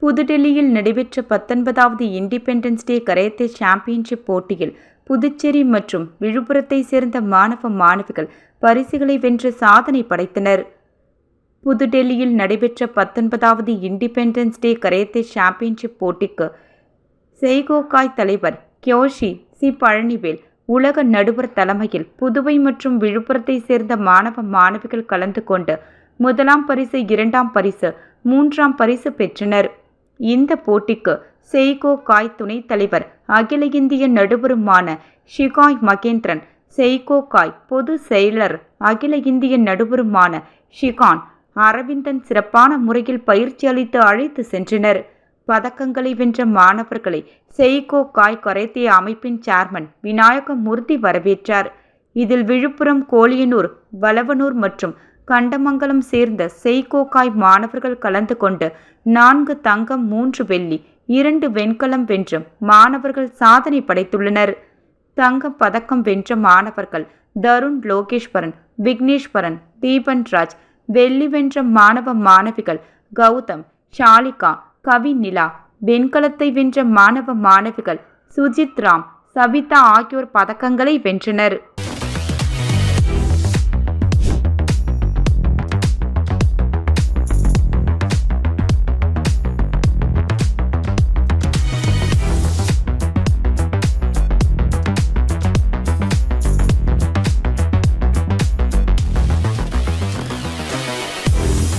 புதுடெல்லியில் நடைபெற்ற 19வது independence day karate championship போட்டியில் புதுச்சேரி மற்றும் விழுப்புரத்தை சேர்ந்த மாணவிகள் பரிசுகளை வென்று சாதனை படைத்தனர். புதுடெல்லியில் நடைபெற்ற 19வது இண்டிபெண்டன்ஸ் டே கராத்தே சாம்பியன்ஷிப் போட்டிக்கு செய்கோகாய் தலைவர் கியோஷி சி. பழனிவேல், உலக நடுவர் தலைமையில் புதுவை மற்றும் விழுப்புரத்தை சேர்ந்த மாணவிகள் கலந்து கொண்டு 1ஆம் பரிசு, 2ஆம் பரிசு, 3ஆம் பரிசு பெற்றனர். இந்த போட்டிக்கு செய்கோகாய் துணைத் தலைவர் அகில இந்திய நடுவருமான ஷிகாய் மகேந்திரன், செய்கோகாய் பொதுச் செயலர் அகில இந்திய நடுவருமான ஷிகான் அரவிந்தன் சிறப்பான முறையில் பயிற்சி அளித்து அழைத்து சென்றனர். பதக்கங்களை வென்ற மாணவர்களை செய்கோகாய் கராத்தே அமைப்பின் சேர்மன் விநாயகமூர்த்தி வரவேற்றார். இதில் விழுப்புரம், கோலியனூர், வளவனூர் மற்றும் கண்டமங்கலம் சேர்ந்த செய்கோகாய் மாணவர்கள் கலந்து கொண்டு 4 தங்கம், 3 வெள்ளி, 2 வெண்கலம் வென்று மாணவர்கள் சாதனை படைத்துள்ளனர். தங்கம் பதக்கம் வென்ற மாணவர்கள் தருண் லோகேஸ்வரன், விக்னேஸ்வரன், தீபன்ராஜ். வெள்ளி வென்ற மாணவிகள் கௌதம், ஷாலிகா, கவி நிலா. வெண்கலத்தை வென்ற மாணவிகள் சுஜித் ராம், சபிதா ஆகியோர் பதக்கங்களை வென்றனர்.